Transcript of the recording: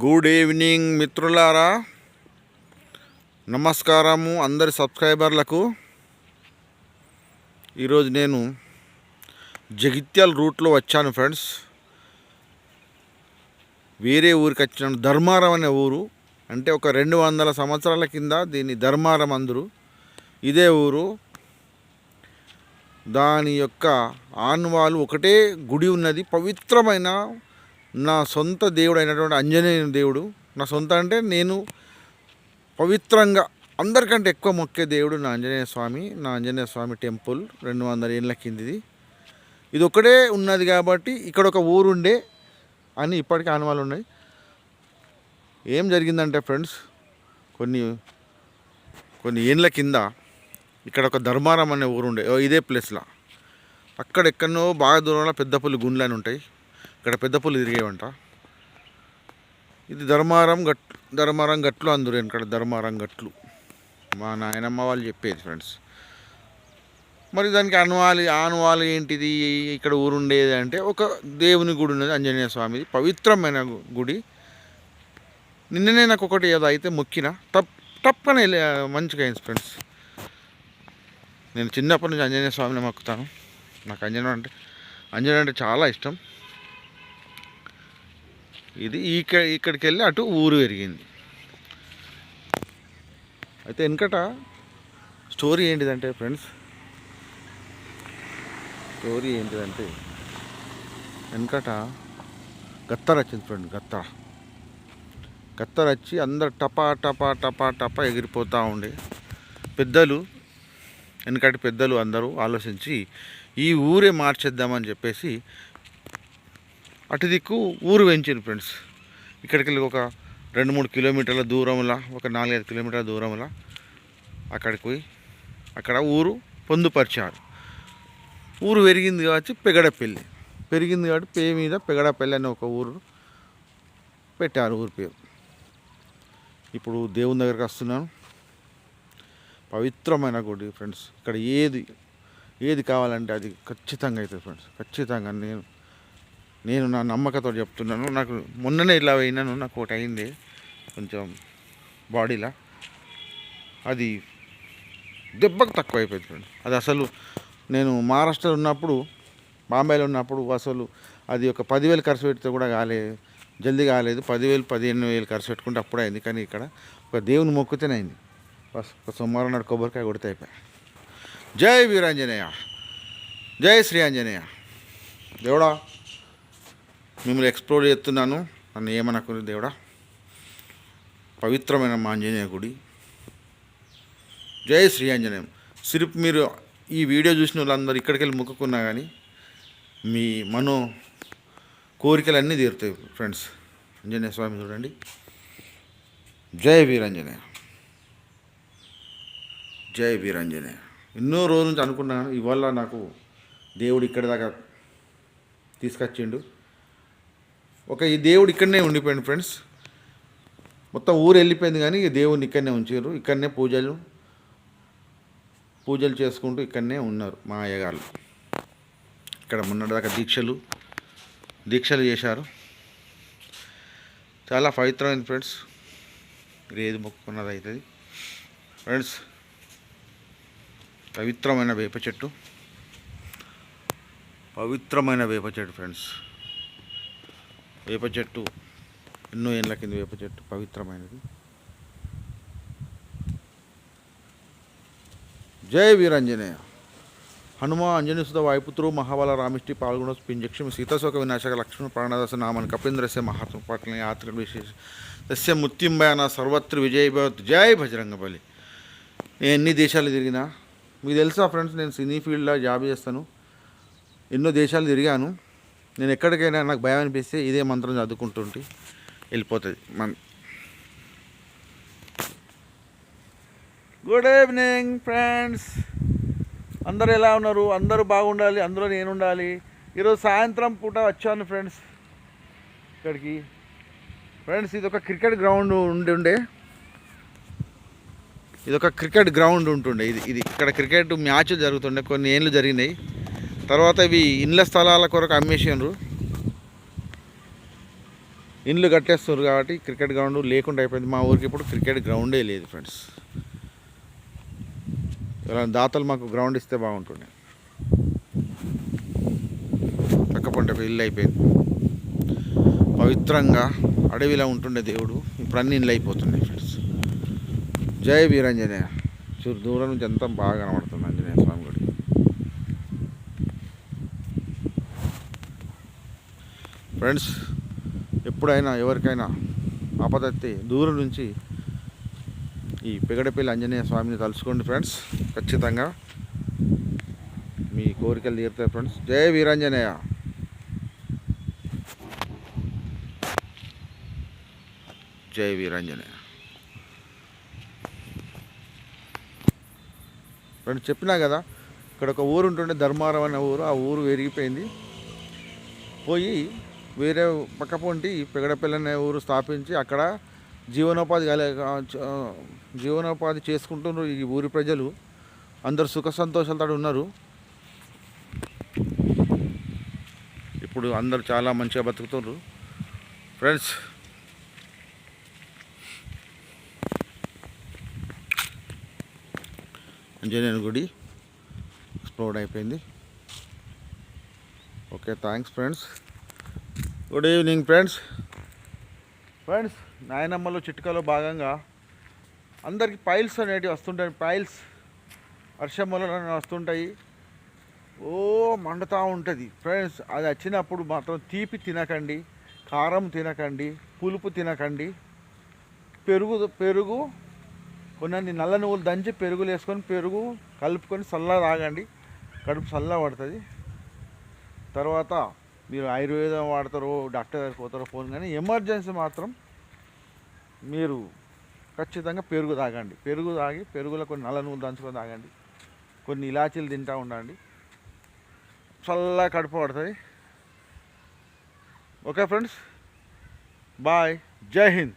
Good evening మిత్రులారా, నమస్కారము అందరి సబ్స్క్రైబర్లకు. ఈరోజు నేను జగిత్యాల రూట్లో వచ్చాను ఫ్రెండ్స్. వేరే ఊరికి వచ్చాను. ధర్మారం అనే ఊరు, అంటే ఒక 200 సంవత్సరాల కింద దీన్ని ధర్మారం అందరు. ఇదే ఊరు. దాని యొక్క ఆనవాలు ఒకటే గుడి ఉన్నది. పవిత్రమైన నా సొంత దేవుడు అయినటువంటి ఆంజనేయ దేవుడు. నా సొంత అంటే నేను పవిత్రంగా అందరికంటే ఎక్కువ మొక్కే దేవుడు నా ఆంజనేయ స్వామి. నా ఆంజనేయ స్వామి టెంపుల్ 200 ఏళ్ళ కిందిది. ఇది ఒకటే ఉన్నది కాబట్టి ఇక్కడ ఒక ఊరుండే అని ఇప్పటికీ ఆనవాళ్ళు ఉన్నాయి. ఏం జరిగిందంటే ఫ్రెండ్స్, కొన్ని ఏళ్ళ కింద ఇక్కడ ఒక ధర్మారం అనే ఊరుండే, ఇదే ప్లేస్లో. అక్కడెక్కడో బాగా దూరంలో పెద్దపల్లి గుండ్లు అని ఉంటాయి. ఇక్కడ పెద్దపల్లి తిరిగేవంట. ఇది ధర్మారం గట్లు అందరు. ఇక్కడ ధర్మారం గట్లు మా నాయనమ్మ వాళ్ళు చెప్పేది ఫ్రెండ్స్. మరి దానికి ఆనవాలు ఏంటిది? ఇక్కడ ఊరుండేది అంటే ఒక దేవుని గుడి ఉన్నది, ఆంజనేయ స్వామిది, పవిత్రమైన గుడి. నిన్ననే నాకు ఒకటి ఏదో అయితే మొక్కిన తప్పని మంచిగా అయింది ఫ్రెండ్స్. నేను చిన్నప్పటి నుంచి ఆంజనేయ స్వామిని మొక్కుతాను. నాకు ఆంజనేయుడు అంటే చాలా ఇష్టం. ఇది ఇక్కడికి వెళ్ళి అటు ఊరు పెరిగింది. అయితే వెనకట స్టోరీ ఏంటిదంటే వెనకట గత్తర వచ్చింది ఫ్రెండ్. గత్తర వచ్చి అందరు టపా టపా టపా టపా ఎగిరిపోతూ ఉండే. వెనకటి పెద్దలు అందరూ ఆలోచించి ఈ ఊరే మార్చేద్దామని చెప్పేసి అటు దిక్కు ఊరు పెంచారు ఫ్రెండ్స్. ఇక్కడికి వెళ్ళి ఒక 2-3 కిలోమీటర్ల దూరంలో, ఒక 4-5 కిలోమీటర్ల దూరంలో అక్కడికి పోయి అక్కడ ఊరు పొందుపరిచారు. ఊరు పెరిగింది కాబట్టి పెగడపల్లి పెరిగింది కాబట్టి మీద పెగడపల్లి అనే ఒక ఊరు పెట్టారు, ఊరి పేరు. ఇప్పుడు దేవుని దగ్గరికి వస్తున్నాను. పవిత్రమైన గుడి ఫ్రెండ్స్. ఇక్కడ ఏది కావాలంటే అది ఖచ్చితంగా అవుతుంది ఫ్రెండ్స్. ఖచ్చితంగా నేను నా నమ్మకంతో చెప్తున్నాను. నాకు మొన్ననే ఇలా అయినాను, నాకు ఒకటి అయింది కొంచెం బాడీలో. అది దెబ్బకు తక్కువ అయిపోయింది ఫ్రెండ్స్. అది అసలు నేను మహారాష్ట్రలో ఉన్నప్పుడు, బాంబేలో ఉన్నప్పుడు అసలు అది ఒక 10,000 ఖర్చు పెడితే కూడా జల్దీ కాలేదు. 10,000-15,000 ఖర్చు పెట్టుకుంటే అప్పుడే అయింది. కానీ ఇక్కడ ఒక దేవుని మొక్కుతేనే అయింది. ఒక సోమవారం నాడు కొబ్బరికాయ కొడితే అయిపోయి. జై వీరాంజనేయ, జై శ్రీ ఆంజనేయ. దేవుడా, మిమ్మల్ని ఎక్స్ప్లోర్ చేస్తున్నాను, నన్ను ఏమనుకుని దేవుడా. పవిత్రమైన మా ఆంజనేయ గుడి. జై శ్రీ ఆంజనేయం. సిరిప్ మీరు ఈ వీడియో చూసిన వాళ్ళందరూ ఇక్కడికి వెళ్ళి మొక్కుకున్నా కానీ మీ కోరికలన్నీ తీరుతాయి ఫ్రెండ్స్. ఆంజనేయ స్వామి చూడండి. జై వీరాంజనేయ, జై వీరాంజనేయ. ఎన్నో రోజుల నుంచి అనుకున్నాను, ఇవాళ నాకు దేవుడు ఇక్కడి దాకా తీసుకొచ్చిండు. ఈ దేవుడు ఇక్కడనే ఉండిపోయింది ఫ్రెండ్స్. మొత్తం ఊరు వెళ్ళిపోయింది కానీ దేవుడిని ఇక్కడనే ఉంచారు. ఇక్కడనే పూజలు చేసుకుంటూ ఇక్కడనే ఉన్నారు మా అయ్యగారు. ఇక్కడ మొన్నటిదాకా దీక్షలు చేశారు. చాలా పవిత్రమైంది ఫ్రెండ్స్. మీరు ఏది మొక్కుకున్నది అవుతుంది ఫ్రెండ్స్. పవిత్రమైన వేప చెట్టు ఫ్రెండ్స్. వేప చెట్టు ఎన్నో ఏళ్ళ కింద వేప చెట్టు పవిత్రమైనది. జై వీరాంజనేయ. హనుమ అంజనీసుత వాయుపుత్రు మహాబల రామిష్టి పాల్గొన పింజక్షమి సీతాశోక వినాశక లక్ష్మణ ప్రాణదాస నామని కపీంద్రస్య మహాత్మ పట్ల యాత్ర విశేష తస్య ముత్యంబయాన సర్వత్ర విజయ భవత్. జై బజరంగబలి. నేను ఎన్ని దేశాలు తిరిగినా, మీకు తెలుసా ఫ్రెండ్స్, నేను సినీ ఫీల్డ్లో జాబ్ చేస్తాను. ఎన్నో దేశాలు తిరిగాను. నేను ఎక్కడికైనా నాకు భయం అనిపిస్తే ఇదే మంత్రం చదువుకుంటుంటే వెళ్ళిపోతుంది. Good evening friends. అందరు ఎలా ఉన్నారు? అందరూ బాగుండాలి, అందులో నేను ఉండాలి. ఈరోజు సాయంత్రం పూట వచ్చాను ఫ్రెండ్స్ ఇక్కడికి. ఫ్రెండ్స్, ఇది ఒక క్రికెట్ గ్రౌండ్ ఉంటుండే. ఇది ఇక్కడ క్రికెట్ మ్యాచ్ జరుగుతుండే, కొన్ని ఏళ్ళు జరిగినాయి. తర్వాత ఇవి ఇండ్ల స్థలాల కొరకు అమ్మేసినారు. ఇండ్లు కట్టేస్తారు కాబట్టి క్రికెట్ గ్రౌండ్ లేకుండా అయిపోయింది. మా ఊరికి ఇప్పుడు క్రికెట్ గ్రౌండే లేదు ఫ్రెండ్స్. ఇలా దాతలు మాకు గ్రౌండ్ ఇస్తే బాగుంటుండే. పక్క ఇల్లు అయిపోయింది. పవిత్రంగా అడవిలా ఉంటుండే దేవుడు, ఇప్పుడు అన్ని ఇల్లు అయిపోతున్నాయి ఫ్రెండ్స్. జై వీరాంజనేయ. చూడు దూరం నుంచి అంతా బాగా కనబడుతుంది ఆంజనేయ స్వామి గుడి. ఫ్రెండ్స్, ఎప్పుడైనా ఎవరికైనా ఆపదత్తే దూరం నుంచి ఈ పెగడపల్లి ఆంజనేయ స్వామిని తలుచుకోండి ఫ్రెండ్స్. ఖచ్చితంగా మీ కోరికలు తీరుతాయి ఫ్రెండ్స్. జై వీరాంజనేయ. జై వీరాంజనేయ. ఫ్రెండ్స్ చెప్పినా కదా, ఇక్కడ ఒక ఊరు ఉంటుండే ధర్మారం అనే ఊరు. ఆ ఊరు విరిగిపోయింది. పోయి వేరే పక్కపొంటి పెగడపల్లి అనే ఊరు స్థాపించి అక్కడ జీవనోపాధి చేసుకుంటున్నారు. ఈ ఊరి ప్రజలు అందరు సుఖ సంతోషాలతో ఉన్నారు. ఇప్పుడు అందరు చాలా మంచిగా బతుకుతున్నారు ఫ్రెండ్స్. ఆంజనేయుని గుడి ఎక్స్ప్లోర్డ్ అయిపోయింది. Okay, thanks friends. Good evening friends. నాయనమ్మలో చిట్కాలో భాగంగా అందరికి పైల్స్ అనేటివి వస్తుంటాయి. పైల్స్ వర్షం వల్ల వస్తుంటాయి. మండుతూ ఉంటుంది ఫ్రెండ్స్. అది వచ్చినప్పుడు మాత్రం తీపి తినకండి, కారం తినకండి, పులుపు తినకండి. పెరుగు కొన్ని నల్ల నువ్వులు దంచి పెరుగులు వేసుకొని పెరుగు కలుపుకొని చల్లగా తాగండి. కడుపు చల్లగా పడుతుంది. తర్వాత మీరు ఆయుర్వేదం వాడతారో డాక్టర్ దగ్గరికి పోతారో ఫోన్, కానీ ఎమర్జెన్సీ మాత్రం మీరు ఖచ్చితంగా పెరుగు తాగండి. పెరుగు తాగి పెరుగులో కొన్ని నల్ల నువ్వులు దంచుకొని తాగండి. కొన్ని ఇలాచీలు తింటూ ఉండండి. చల్లగా కడుపు పడుతుంది. Okay friends, bye. జై హింద్.